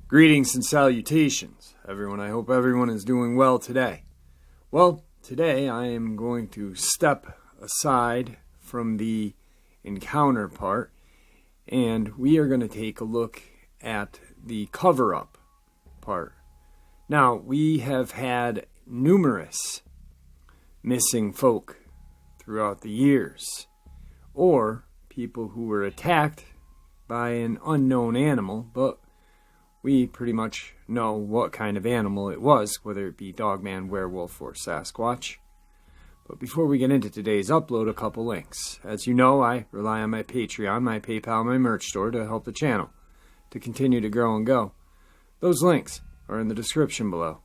Greetings and salutations, everyone. I hope everyone is doing well today. Well, today I am going to step aside from the encounter part, and we are going to take a look at the cover-up part. Now, we have had numerous missing folk throughout the years, or people who were attacked by an unknown animal, but we pretty much know what kind of animal it was, whether it be Dogman, werewolf, or Sasquatch. But before we get into today's upload, a couple links. As you know, I rely on my Patreon, my PayPal, my merch store to help the channel to continue to grow and go. Those links are in the description below.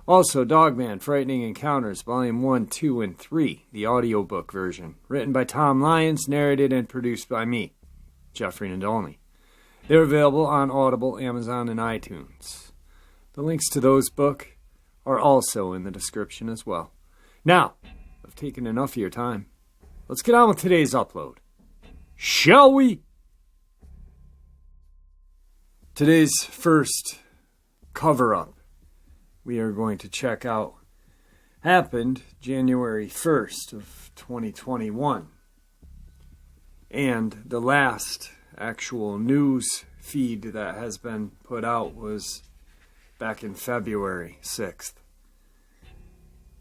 Also, Dogman, Frightening Encounters, Volume 1, 2, and 3, the audiobook version, written by Tom Lyons, narrated and produced by me, Jeffrey Nadolny. They're available on Audible, Amazon, and iTunes. The links to those books are also in the description as well. Now, I've taken enough of your time. Let's get on with today's upload. Shall we? Today's first cover-up we are going to check out happened January 1st of 2021. And the last actual news feed that has been put out was back in February 6th.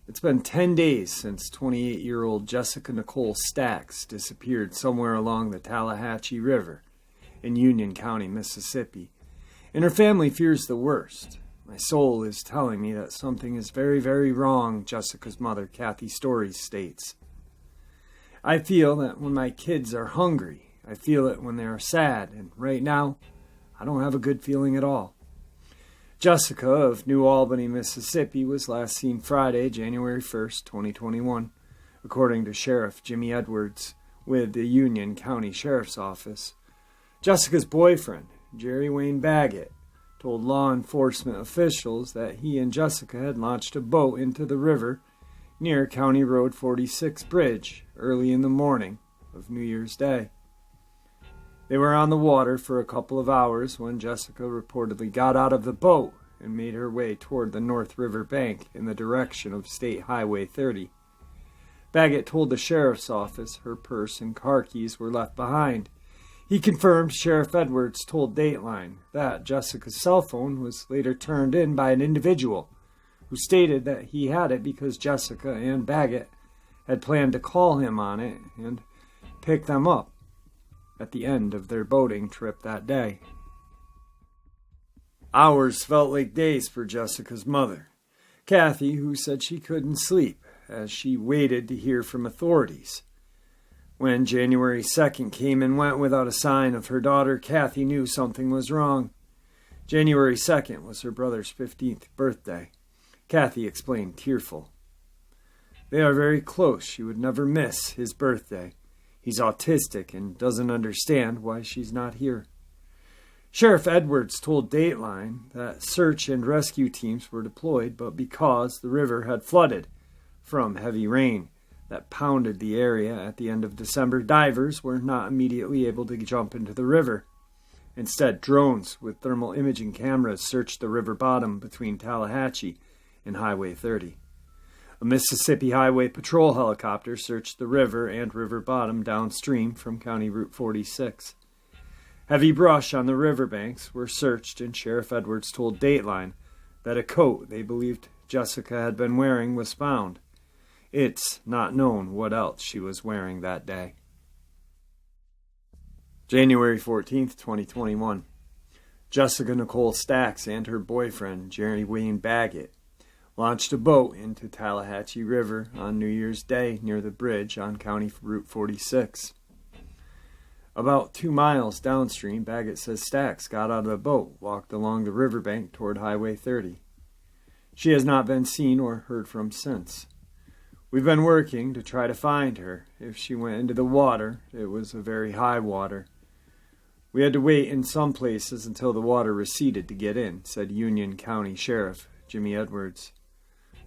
It's been 10 days since 28-year-old Jessica Nicole Stax disappeared somewhere along the Tallahatchie River in Union County, Mississippi, and her family fears the worst. My soul is telling me that something is very, very wrong, Jessica's mother, Kathy Stories, states. I feel that when my kids are hungry, I feel it when they are sad, and right now, I don't have a good feeling at all. Jessica of New Albany, Mississippi, was last seen Friday, January 1st, 2021, according to Sheriff Jimmy Edwards with the Union County Sheriff's Office. Jessica's boyfriend, Jerry Wayne Baggett, told law enforcement officials that he and Jessica had launched a boat into the river near County Road 46 Bridge early in the morning of New Year's Day. They were on the water for a couple of hours when Jessica reportedly got out of the boat and made her way toward the North River bank in the direction of State Highway 30. Baggett told the sheriff's office her purse and car keys were left behind. He confirmed Sheriff Edwards told Dateline that Jessica's cell phone was later turned in by an individual who stated that he had it because Jessica and Baggett had planned to call him on it and pick them up at the end of their boating trip that day. Hours felt like days for Jessica's mother, Kathy, who said she couldn't sleep as she waited to hear from authorities. When January 2nd came and went without a sign of her daughter, Kathy knew something was wrong. January 2nd was her brother's 15th birthday. Kathy explained, tearful. They are very close. She would never miss his birthday. He's autistic and doesn't understand why she's not here. Sheriff Edwards told Dateline that search and rescue teams were deployed, but because the river had flooded from heavy rain that pounded the area at the end of December, divers were not immediately able to jump into the river. Instead, drones with thermal imaging cameras searched the river bottom between Tallahatchie and Highway 30. A Mississippi Highway Patrol helicopter searched the river and river bottom downstream from County Route 46. Heavy brush on the riverbanks were searched, and Sheriff Edwards told Dateline that a coat they believed Jessica had been wearing was found. It's not known what else she was wearing that day. January 14th, 2021. Jessica Nicole Stax and her boyfriend, Jerry Wayne Baggett, launched a boat into Tallahatchie River on New Year's Day near the bridge on County Route 46. About 2 miles downstream, Baggett says Stax got out of the boat, walked along the riverbank toward Highway 30. She has not been seen or heard from since. We've been working to try to find her. If she went into the water, it was a very high water. We had to wait in some places until the water receded to get in, said Union County Sheriff Jimmy Edwards.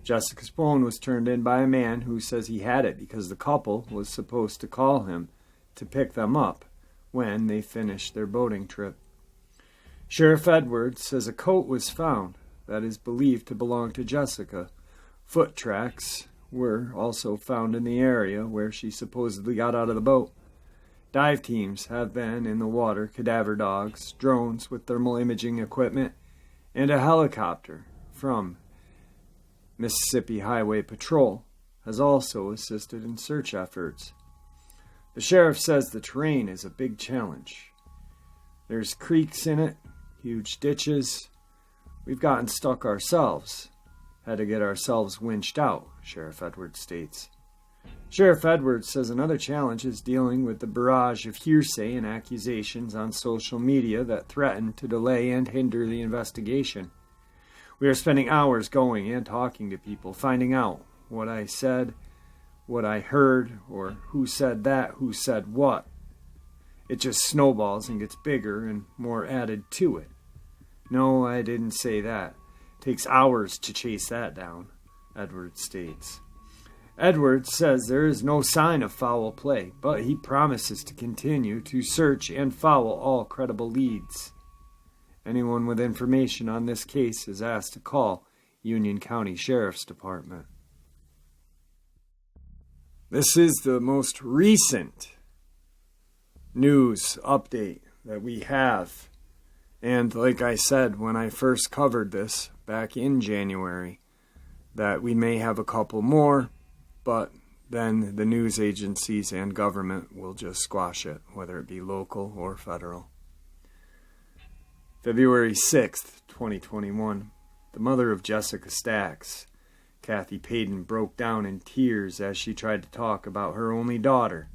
Jessica's phone was turned in by a man who says he had it because the couple was supposed to call him to pick them up when they finished their boating trip. Sheriff Edwards says a coat was found that is believed to belong to Jessica. Foot tracks were also found in the area where she supposedly got out of the boat. Dive teams have been in the water, cadaver dogs, drones with thermal imaging equipment, and a helicopter from Mississippi Highway Patrol has also assisted in search efforts. The sheriff says the terrain is a big challenge. There's creeks in it, huge ditches. We've gotten stuck ourselves. Had to get ourselves winched out, Sheriff Edwards states. Sheriff Edwards says another challenge is dealing with the barrage of hearsay and accusations on social media that threaten to delay and hinder the investigation. We are spending hours going and talking to people, finding out what I said, what I heard, or who said that, who said what. It just snowballs and gets bigger and more added to it. No, I didn't say that. It takes hours to chase that down, Edwards states. Edwards says there is no sign of foul play, but he promises to continue to search and follow all credible leads. Anyone with information on this case is asked to call Union County Sheriff's Department. This is the most recent news update that we have. And like I said when I first covered this back in January, that we may have a couple more, but then the news agencies and government will just squash it, whether it be local or federal. February 6th, 2021, the mother of Jessica Stax, Kathy Payton, broke down in tears as she tried to talk about her only daughter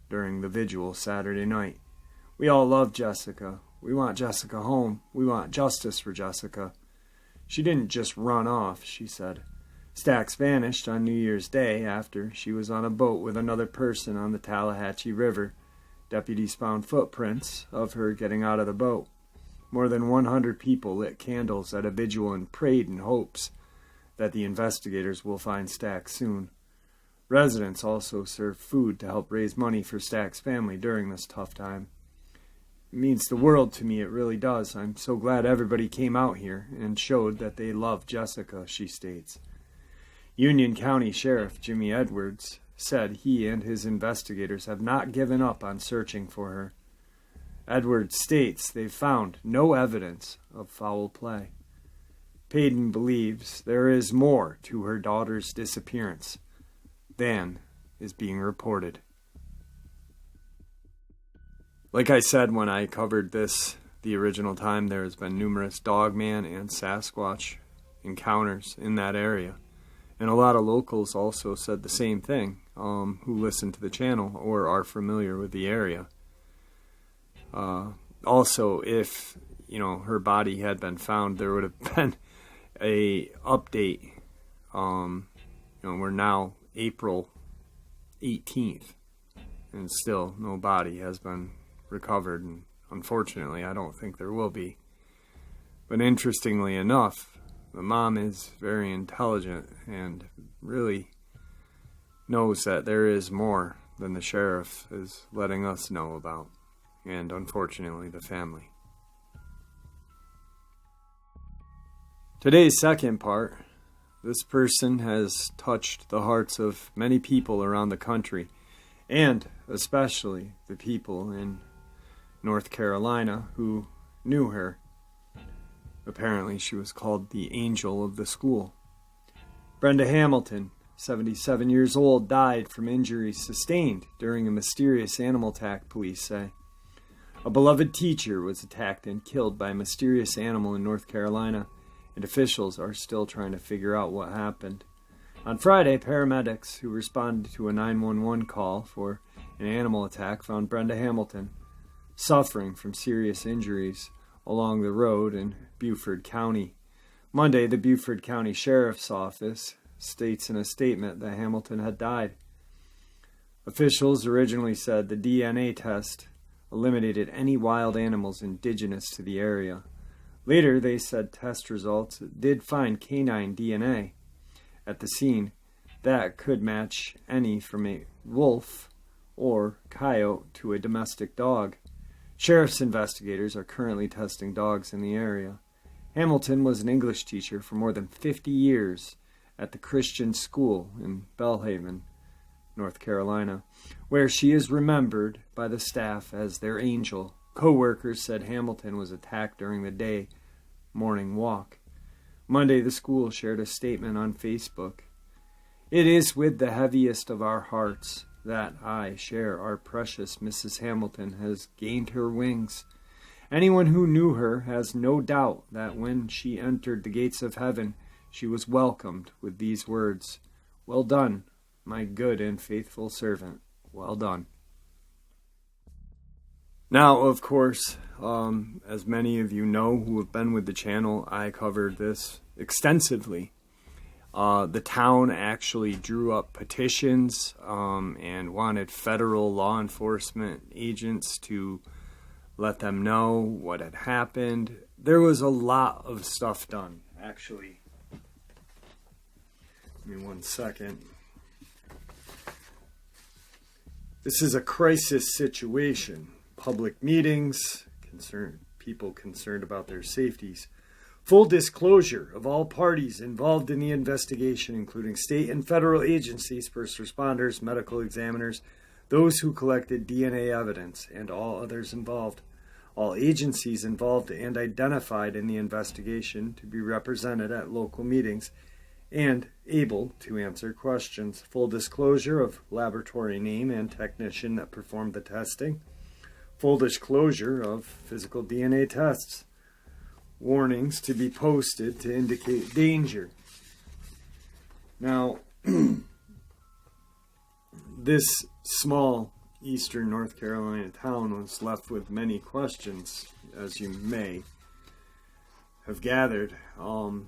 during the vigil Saturday night. We all love Jessica. We want Jessica home. We want justice for Jessica. She didn't just run off, she said. Stax vanished on New Year's Day after she was on a boat with another person on the Tallahatchie River. Deputies found footprints of her getting out of the boat. More than 100 people lit candles at a vigil and prayed in hopes that the investigators will find Stax soon. Residents also served food to help raise money for Stax's family during this tough time. It means the world to me, it really does. I'm so glad everybody came out here and showed that they love Jessica, she states. Union County Sheriff Jimmy Edwards said he and his investigators have not given up on searching for her. Edwards states they've found no evidence of foul play. Payton believes there is more to her daughter's disappearance than is being reported. Like I said when I covered this the original time, there has been numerous Dogman and Sasquatch encounters in that area. And a lot of locals also said the same thing, who listen to the channel or are familiar with the area. Also, if, her body had been found, there would have been a update. We're now April 18th, and still no body has been recovered, and unfortunately, I don't think there will be. But interestingly enough, the mom is very intelligent and really knows that there is more than the sheriff is letting us know about, and unfortunately the family. Today's second part, this person has touched the hearts of many people around the country, and especially the people in North Carolina who knew her. Apparently she was called the angel of the school. Brenda Hamilton, 77 years old, died from injuries sustained during a mysterious animal attack, police say. A beloved teacher was attacked and killed by a mysterious animal in North Carolina, and officials are still trying to figure out what happened. On Friday, paramedics who responded to a 911 call for an animal attack found Brenda Hamilton suffering from serious injuries along the road in Beaufort County. Monday, the Beaufort County Sheriff's Office states in a statement that Hamilton had died. Officials originally said the DNA test eliminated any wild animals indigenous to the area. Later, they said test results did find canine DNA. at the scene that could match any from a wolf or coyote to a domestic dog. Sheriff's investigators are currently testing dogs in the area. Hamilton was an English teacher for more than 50 years at the Christian school in Belhaven, North Carolina, where she is remembered by the staff as their angel. Co-workers said Hamilton was attacked during the day morning walk. Monday, the school shared a statement on Facebook. "It is with the heaviest of our hearts that I share our precious Mrs. Hamilton has gained her wings. Anyone who knew her has no doubt that when she entered the gates of heaven, she was welcomed with these words, 'Well done, my good and faithful servant. Well done.'" Now, of course, as many of you know who have been with the channel, I covered this extensively. The town actually drew up petitions and wanted federal law enforcement agents to let them know what had happened. There was a lot of stuff done, actually. Give me 1 second. This is a crisis situation. Public meetings, people concerned about their safeties. Full disclosure of all parties involved in the investigation, including state and federal agencies, first responders, medical examiners, those who collected DNA evidence, and all others involved. All agencies involved and identified in the investigation to be represented at local meetings and able to answer questions. Full disclosure of laboratory name and technician that performed the testing. Full disclosure of physical DNA tests. Warnings to be posted to indicate danger. Now, this small eastern North Carolina town was left with many questions, as you may have gathered. And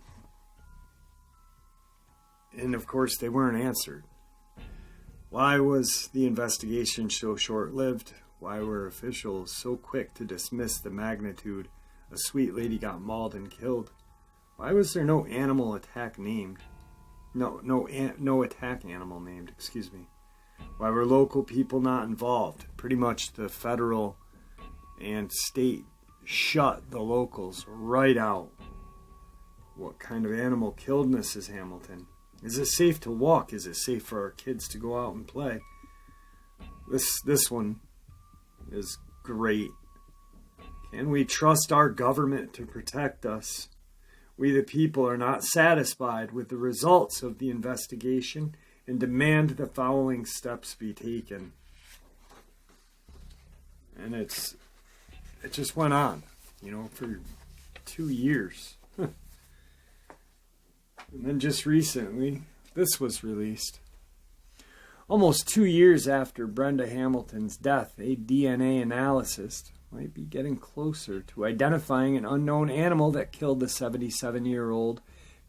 of course, they weren't answered. Why was the investigation so short-lived? Why were officials so quick to dismiss the magnitude a sweet lady got mauled and killed? Why was there no animal attack named? No attack animal named, excuse me. Why were local people not involved? Pretty much the federal and state shut the locals right out. What kind of animal killed Mrs. Hamilton? Is it safe to walk? Is it safe for our kids to go out and play? This one is great. Can we trust our government to protect us? We the people are not satisfied with the results of the investigation and demand the following steps be taken. And it just went on, for 2 years. And then just recently, this was released. Almost 2 years after Brenda Hamilton's death, a DNA analyst might be getting closer to identifying an unknown animal that killed the 77-year-old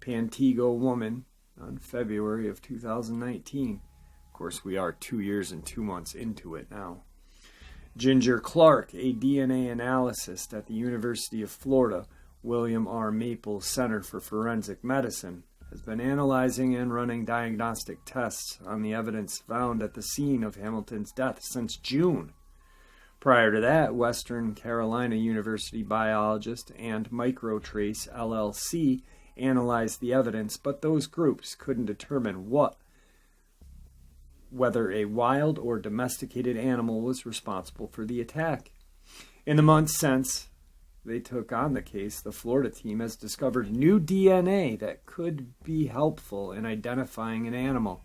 Pantego woman on February of 2019. Of course, we are 2 years and 2 months into it now. Ginger Clark, a DNA analyst at the University of Florida, William R. Maples Center for Forensic Medicine, has been analyzing and running diagnostic tests on the evidence found at the scene of Hamilton's death since June. Prior to that, Western Carolina University biologist and Microtrace LLC analyzed the evidence, but those groups couldn't determine whether a wild or domesticated animal was responsible for the attack. In the months since they took on the case, the Florida team has discovered new DNA that could be helpful in identifying an animal.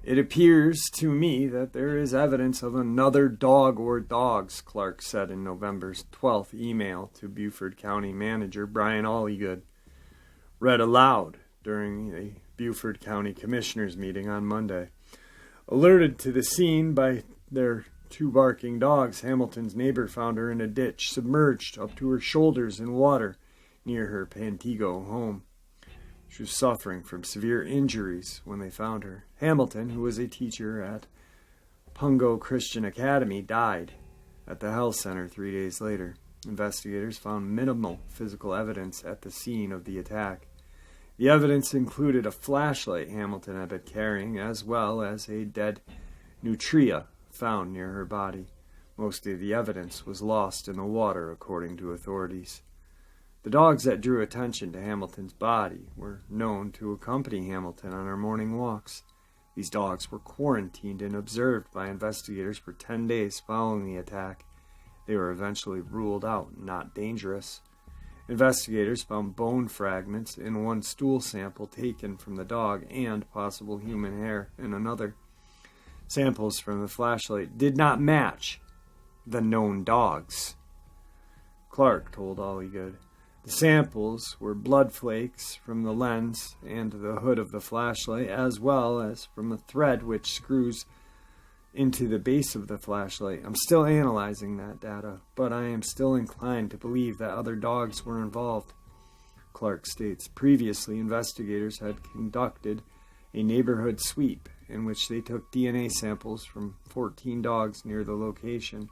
It appears to me that there is evidence of another dog or dogs, Clark said in November's 12th email to Beaufort County Manager Brian Alligood, read aloud during a Beaufort County Commissioners meeting on Monday. Alerted to the scene by their 2 barking dogs, Hamilton's neighbor found her in a ditch, submerged up to her shoulders in water near her Pantego home. She was suffering from severe injuries when they found her. Hamilton, who was a teacher at Pungo Christian Academy, died at the health center 3 days later. Investigators found minimal physical evidence at the scene of the attack. The evidence included a flashlight Hamilton had been carrying, as well as a dead nutria found near her body. Most of the evidence was lost in the water, according to authorities. The dogs that drew attention to Hamilton's body were known to accompany Hamilton on her morning walks. These dogs were quarantined and observed by investigators for 10 days following the attack. They were eventually ruled out not dangerous. Investigators found bone fragments in one stool sample taken from the dog and possible human hair in another. Samples from the flashlight did not match the known dogs. Clark told AUDIOBOOK. The samples were blood flakes from the lens and the hood of the flashlight, as well as from a thread which screws into the base of the flashlight. I'm still analyzing that data, but I am still inclined to believe that other dogs were involved. Clark states, previously investigators had conducted a neighborhood sweep in which they took DNA samples from 14 dogs near the location.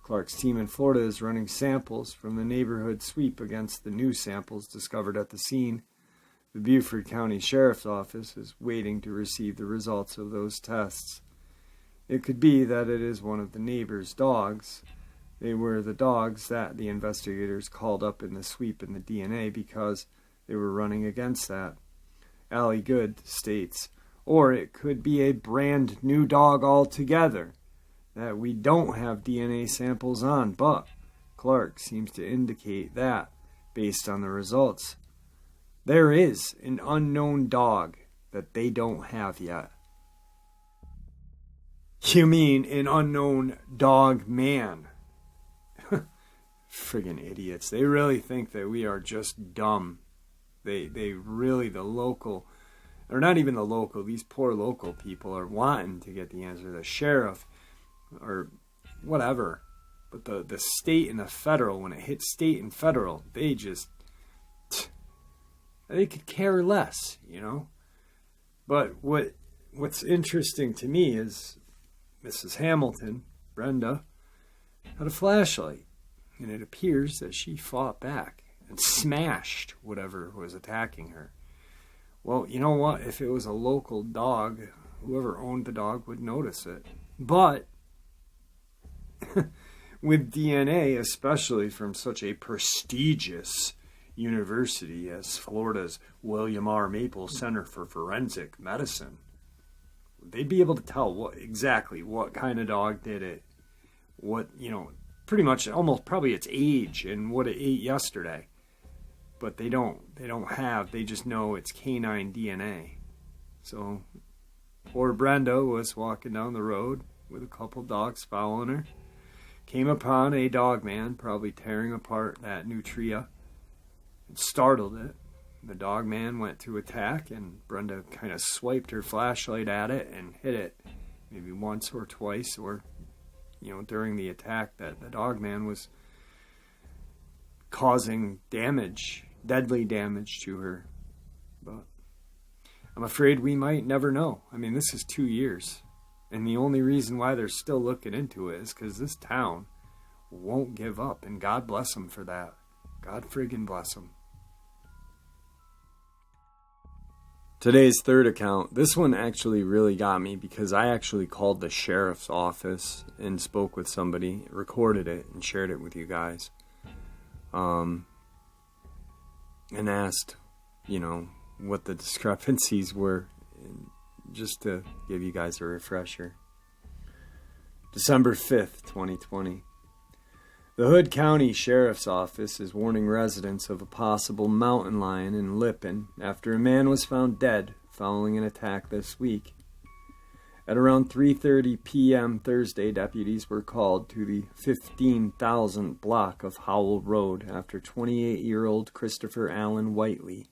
Clark's team in Florida is running samples from the neighborhood sweep against the new samples discovered at the scene. The Beaufort County Sheriff's Office is waiting to receive the results of those tests. It could be that it is one of the neighbor's dogs. They were the dogs that the investigators called up in the sweep in the DNA because they were running against that. AUDIOBOOK states, or it could be a brand new dog altogether that we don't have DNA samples on, but Clark seems to indicate that, based on the results, there is an unknown dog that they don't have yet. You mean an unknown dog man? Friggin' idiots. They really think that we are just dumb. They really, the local, or not even the local, these poor local people are wanting to get the answer. The sheriff, or whatever. But the state and the federal, when it hits state and federal, they could care less, you know? But what's interesting to me is Mrs. Hamilton, Brenda, had a flashlight, and it appears that she fought back and smashed whatever was attacking her. Well, you know what? If it was a local dog, whoever owned the dog would notice it. But with DNA, especially from such a prestigious university as Florida's William R. Maple Center for Forensic Medicine, they'd be able to tell exactly what kind of dog did it, pretty much almost probably its age and what it ate yesterday. But they just know it's canine DNA. So poor Brenda was walking down the road with a couple dogs following her, came upon a dogman probably tearing apart that nutria and startled it. The dogman went to attack, and Brenda kind of swiped her flashlight at it and hit it maybe once or twice, or during the attack that the dogman was causing damage, deadly damage to her. But I'm afraid we might never know. I mean, this is 2 years. And the only reason why they're still looking into it is because this town won't give up. And God bless them for that. God friggin' bless them. Today's third account, this one actually really got me because I actually called the sheriff's office and spoke with somebody, recorded it, and shared it with you guys. And asked, what the discrepancies were, just to give you guys a refresher. December 5th, 2020. The Hood County Sheriff's Office is warning residents of a possible mountain lion in Lippin after a man was found dead following an attack this week. At around 3:30 p.m. Thursday, deputies were called to the 15,000 block of Howell Road after 28-year-old Christopher Allen Whiteley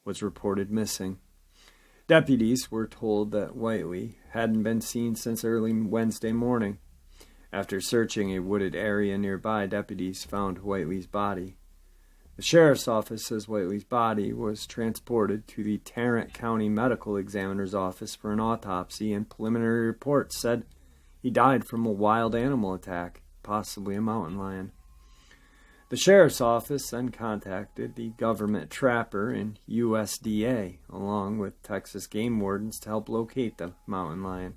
was reported missing. Deputies were told that Whiteley hadn't been seen since early Wednesday morning. After searching a wooded area nearby, deputies found Whiteley's body. The sheriff's office says Whiteley's body was transported to the Tarrant County Medical Examiner's office for an autopsy, and preliminary reports said he died from a wild animal attack, possibly a mountain lion. The sheriff's office then contacted the government trapper and USDA, along with Texas game wardens, to help locate the mountain lion.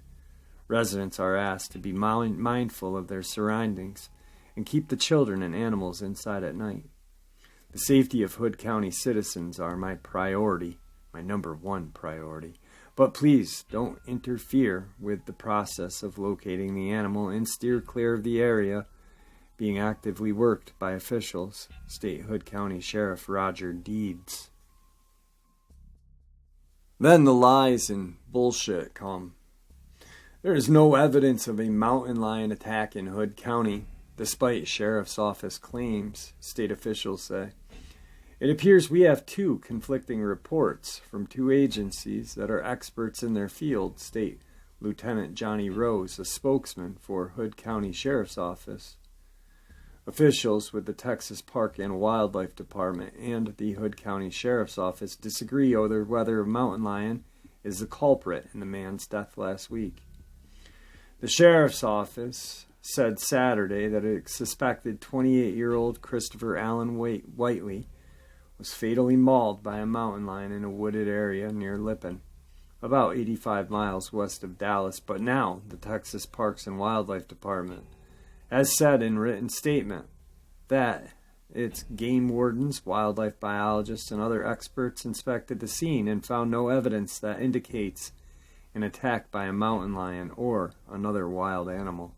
Residents are asked to be mindful of their surroundings and keep the children and animals inside at night. The safety of Hood County citizens are my priority, my number one priority. But please don't interfere with the process of locating the animal and steer clear of the area being actively worked by officials, state Hood County Sheriff Roger Deeds. Then the lies and bullshit come. There is no evidence of a mountain lion attack in Hood County, despite Sheriff's Office claims, state officials say. It appears we have two conflicting reports from two agencies that are experts in their field, state Lieutenant Johnny Rose, a spokesman for Hood County Sheriff's Office. Officials with the Texas Park and Wildlife Department and the Hood County Sheriff's Office disagree over whether a mountain lion is the culprit in the man's death last week. The Sheriff's Office said Saturday that a suspected 28-year-old Christopher Allen Whiteley was fatally mauled by a mountain lion in a wooded area near Lippin, about 85 miles west of Dallas. But now the Texas Parks and Wildlife Department has said in written statement that its game wardens, wildlife biologists, and other experts inspected the scene and found no evidence that indicates an attack by a mountain lion or another wild animal.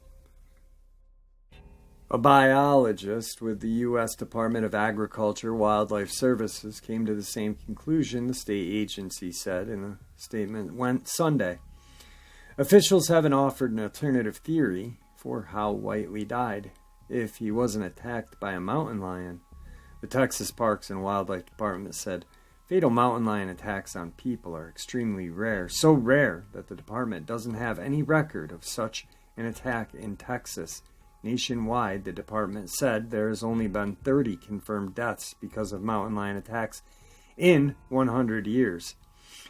A biologist with the U.S. Department of Agriculture Wildlife Services came to the same conclusion, the state agency said in a statement Sunday. Officials haven't offered an alternative theory for how Whiteley died if he wasn't attacked by a mountain lion. The Texas Parks and Wildlife Department said fatal mountain lion attacks on people are extremely rare, so rare that the department doesn't have any record of such an attack in Texas. Nationwide, the department said there has only been 30 confirmed deaths because of mountain lion attacks in 100 years.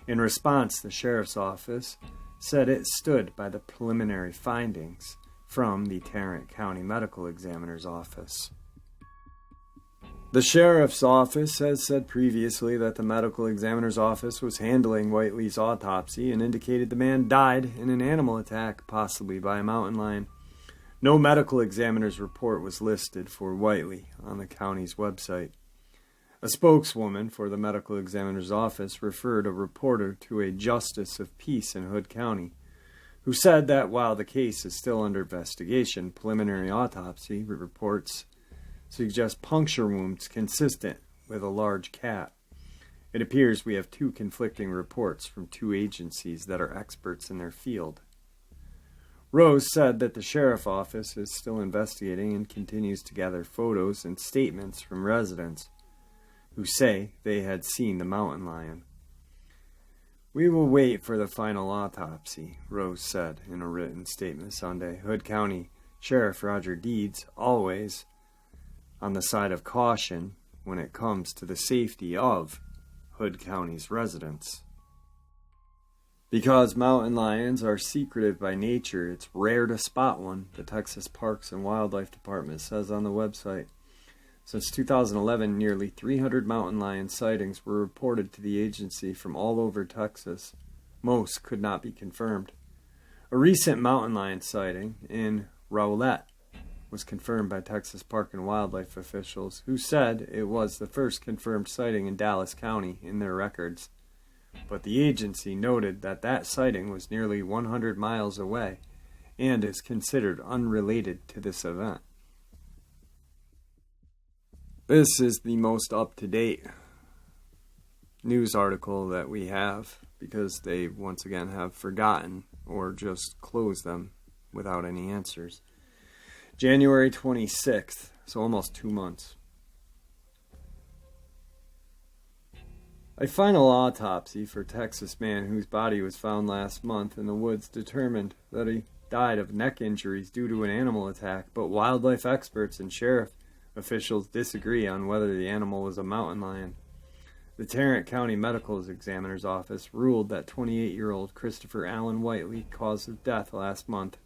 In response, the sheriff's office said it stood by the preliminary findings from the Tarrant County Medical Examiner's Office. The sheriff's office has said previously that the medical examiner's office was handling Whiteley's autopsy and indicated the man died in an animal attack, possibly by a mountain lion. No medical examiner's report was listed for Whiteley on the county's website. A spokeswoman for the medical examiner's office referred a reporter to a justice of peace in Hood County, who said that while the case is still under investigation, preliminary autopsy reports suggest puncture wounds consistent with a large cat. It appears we have two conflicting reports from two agencies that are experts in their field. Rose said that the sheriff's office is still investigating and continues to gather photos and statements from residents who say they had seen the mountain lion. We will wait for the final autopsy, Rose said in a written statement Sunday. Hood County Sheriff Roger Deeds, always on the side of caution when it comes to the safety of Hood County's residents. Because mountain lions are secretive by nature, it's rare to spot one, the Texas Parks and Wildlife Department says on the website. Since 2011, nearly 300 mountain lion sightings were reported to the agency from all over Texas. Most could not be confirmed. A recent mountain lion sighting in Rowlett was confirmed by Texas Park and Wildlife officials, who said it was the first confirmed sighting in Dallas County in their records. But the agency noted that that sighting was nearly 100 miles away and is considered unrelated to this event. This is the most up-to-date news article that we have because they once again have forgotten or just closed them without any answers. January 26th, so almost 2 months. A final autopsy for Texas man whose body was found last month in the woods determined that he died of neck injuries due to an animal attack, but wildlife experts and sheriff officials disagree on whether the animal was a mountain lion. The Tarrant County Medical Examiner's Office ruled that 28-year-old Christopher Allen Whiteley caused his death last month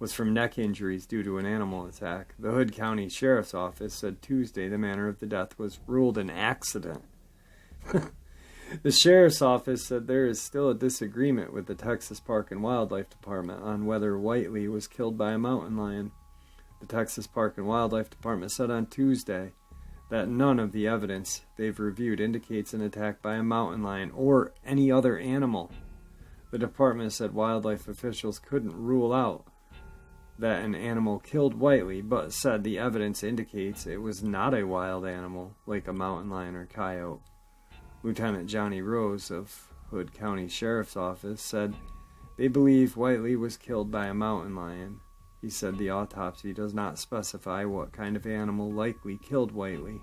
was from neck injuries due to an animal attack. The Hood County Sheriff's Office said Tuesday the manner of the death was ruled an accident. The Sheriff's Office said there is still a disagreement with the Texas Park and Wildlife Department on whether Whiteley was killed by a mountain lion. The Texas Park and Wildlife Department said on Tuesday that none of the evidence they've reviewed indicates an attack by a mountain lion or any other animal. The department said wildlife officials couldn't rule out that an animal killed Whiteley, but said the evidence indicates it was not a wild animal like a mountain lion or coyote. Lieutenant Johnny Rose of Hood County Sheriff's Office said they believe Whiteley was killed by a mountain lion. He said the autopsy does not specify what kind of animal likely killed Whiteley.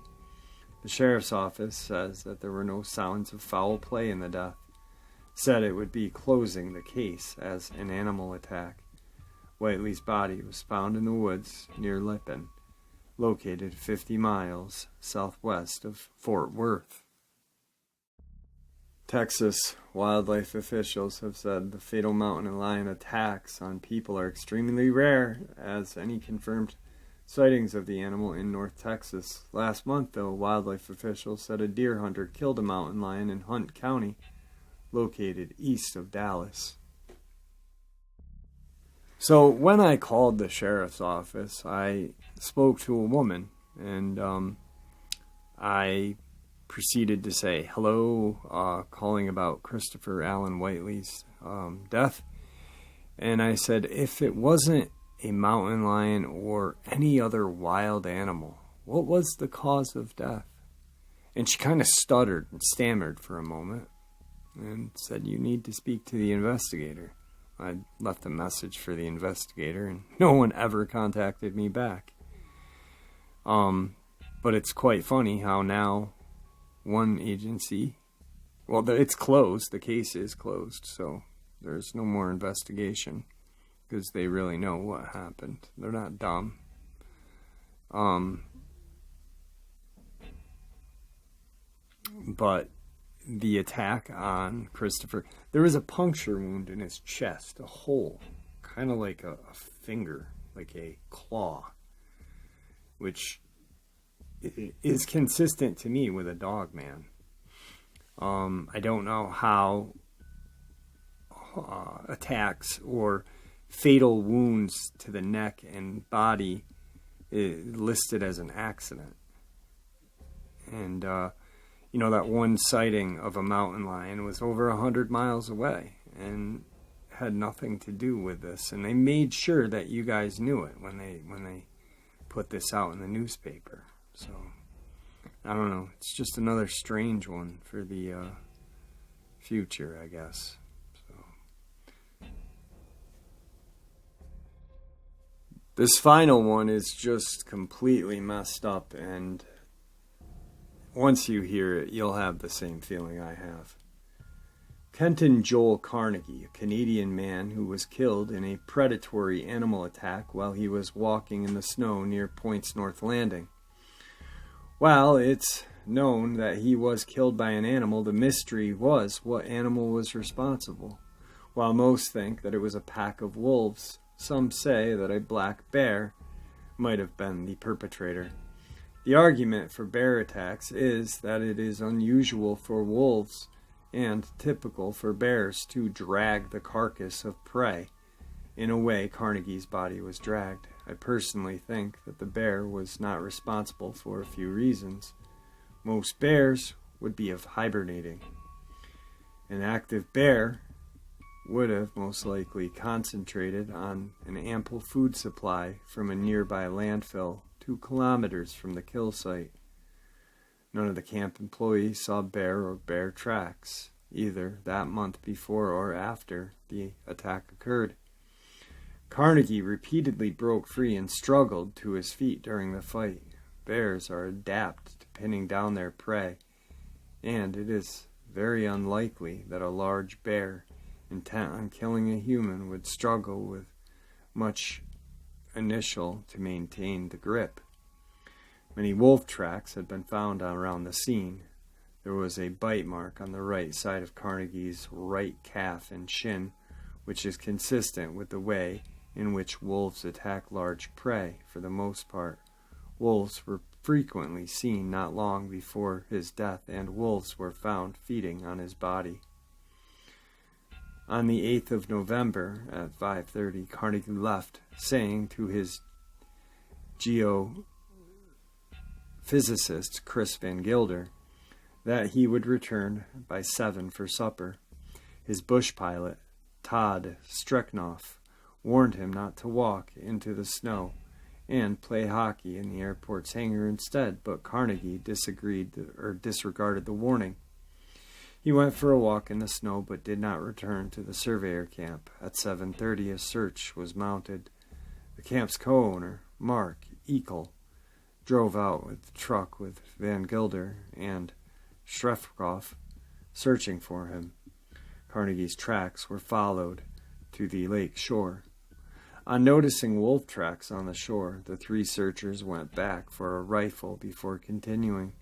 The Sheriff's Office says that there were no signs of foul play in the death. Said it would be closing the case as an animal attack. Whiteley's body was found in the woods near Lippin, located 50 miles southwest of Fort Worth. Texas wildlife officials have said the fatal mountain lion attacks on people are extremely rare, as any confirmed sightings of the animal in North Texas. Last month, though, wildlife officials said a deer hunter killed a mountain lion in Hunt County, located east of Dallas. So when I called the sheriff's office, I spoke to a woman, and I proceeded to say, hello, calling about Christopher Allen Whiteley's death. And I said, if it wasn't a mountain lion or any other wild animal, what was the cause of death? And she kind of stuttered and stammered for a moment and said, you need to speak to the investigator. I left a message for the investigator, and no one ever contacted me back. But it's quite funny how now one agency, well, it's closed, the case is closed, so there's no more investigation, because they really know what happened. They're not dumb. But the attack on Christopher, there was a puncture wound in his chest, a hole, kind of like a finger, like a claw, which is consistent to me with a Dogman. I don't know how attacks or fatal wounds to the neck and body is listed as an accident. And, that one sighting of a mountain lion was over 100 miles away and had nothing to do with this. And they made sure that you guys knew it when they put this out in the newspaper. So, I don't know. It's just another strange one for the future, I guess. So, this final one is just completely messed up, and once you hear it, you'll have the same feeling I have. Kenton Joel Carnegie, a Canadian man who was killed in a predatory animal attack while he was walking in the snow near Point's North Landing. While it's known that he was killed by an animal, the mystery was what animal was responsible. While most think that it was a pack of wolves, some say that a black bear might have been the perpetrator. The argument for bear attacks is that it is unusual for wolves and typical for bears to drag the carcass of prey in a way Carnegie's body was dragged. I personally think that the bear was not responsible for a few reasons. Most bears would be hibernating. An active bear would have most likely concentrated on an ample food supply from a nearby landfill 2 kilometers from the kill site. None of the camp employees saw bear or bear tracks, either that month before or after the attack occurred. Carnegie repeatedly broke free and struggled to his feet during the fight. Bears are adept to pinning down their prey, and it is very unlikely that a large bear intent on killing a human would struggle with much initial to maintain the grip. Many wolf tracks had been found around the scene. There was a bite mark on the right side of Carnegie's right calf and shin, which is consistent with the way in which wolves attack large prey. For the most part, wolves were frequently seen not long before his death, and wolves were found feeding on his body. On the 8th of November at 5:30, Carnegie left, saying to his geophysicist, Chris Van Gilder, that he would return by 7 for supper. His bush pilot, Todd Streknoff, warned him not to walk into the snow and play hockey in the airport's hangar instead, but Carnegie disregarded the warning. He went for a walk in the snow but did not return to the surveyor camp. At 7:30, a search was mounted. The camp's co-owner, Mark Ekel, drove out with the truck with Van Gilder and Streknoff searching for him. Carnegie's tracks were followed to the lake shore. On noticing wolf tracks on the shore, the three searchers went back for a rifle before continuing.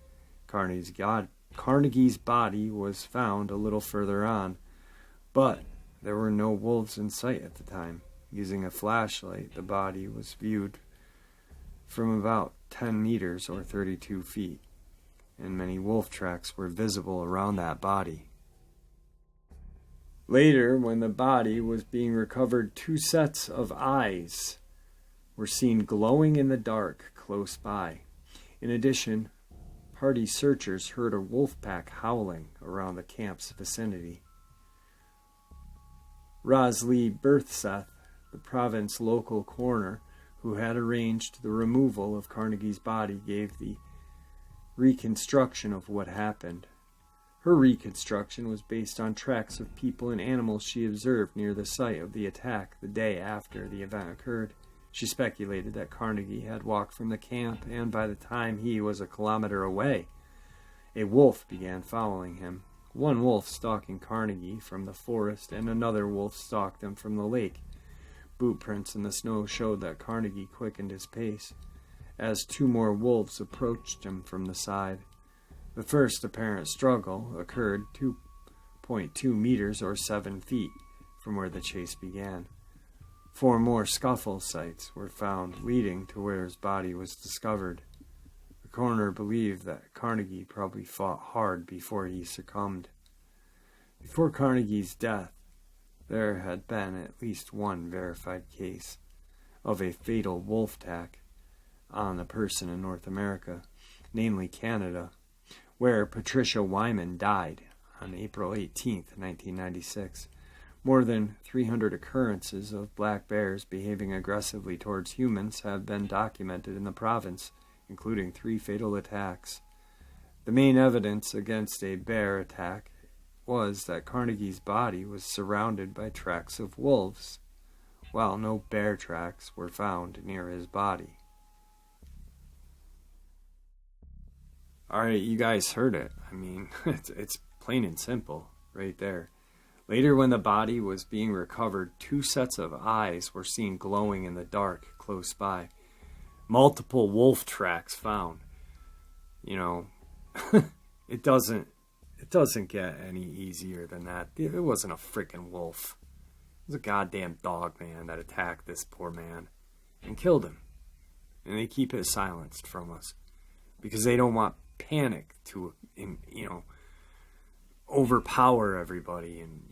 Carnegie's body was found a little further on, but there were no wolves in sight at the time. Using a flashlight, the body was viewed from about 10 meters or 32 feet, and many wolf tracks were visible around that body. Later, when the body was being recovered, 2 sets of eyes were seen glowing in the dark close by. In addition, party searchers heard a wolf pack howling around the camp's vicinity. Rosalie Berthseth, the province local coroner who had arranged the removal of Carnegie's body, gave the reconstruction of what happened. Her reconstruction was based on tracks of people and animals she observed near the site of the attack the day after the event occurred. She speculated that Carnegie had walked from the camp, and by the time he was a kilometer away, a wolf began following him. One wolf stalking Carnegie from the forest, and another wolf stalked him from the lake. Boot prints in the snow showed that Carnegie quickened his pace as 2 more wolves approached him from the side. The first apparent struggle occurred 2.2 meters or 7 feet from where the chase began. 4 more scuffle sites were found leading to where his body was discovered. The coroner believed that Carnegie probably fought hard before he succumbed. Before Carnegie's death, there had been at least one verified case of a fatal wolf attack on a person in North America, namely Canada, where Patricia Wyman died on April 18, 1996. More than 300 occurrences of black bears behaving aggressively towards humans have been documented in the province, including 3 fatal attacks. The main evidence against a bear attack was that Carnegie's body was surrounded by tracks of wolves, while no bear tracks were found near his body. Alright, you guys heard it. I mean, it's plain and simple right there. Later, when the body was being recovered, 2 sets of eyes were seen glowing in the dark close by. Multiple wolf tracks found. You know, it doesn't get any easier than that. It wasn't a freaking wolf. It was a goddamn Dogman that attacked this poor man and killed him. And they keep it silenced from us because they don't want panic to, overpower everybody and,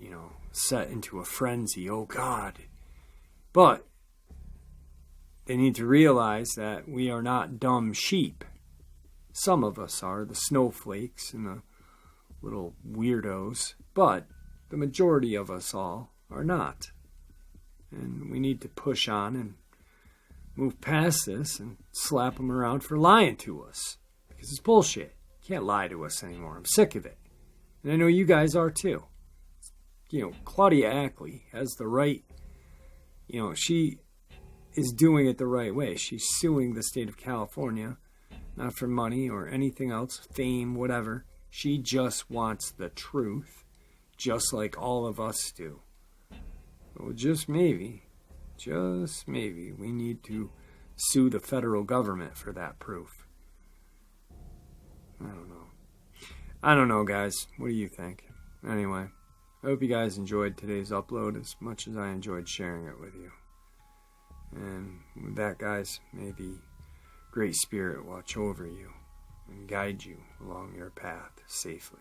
set into a frenzy. Oh, God. But they need to realize that we are not dumb sheep. Some of us are, the snowflakes and the little weirdos, but the majority of us all are not. And we need to push on and move past this and slap them around for lying to us. Because it's bullshit. You can't lie to us anymore. I'm sick of it. And I know you guys are too. Claudia Ackley has the right, she is doing it the right way. She's suing the state of California, not for money or anything else, fame, whatever. She just wants the truth, just like all of us do. Well, just maybe, we need to sue the federal government for that proof. I don't know, guys. What do you think? Anyway, I hope you guys enjoyed today's upload as much as I enjoyed sharing it with you. And with that, guys, may the Great Spirit watch over you and guide you along your path safely.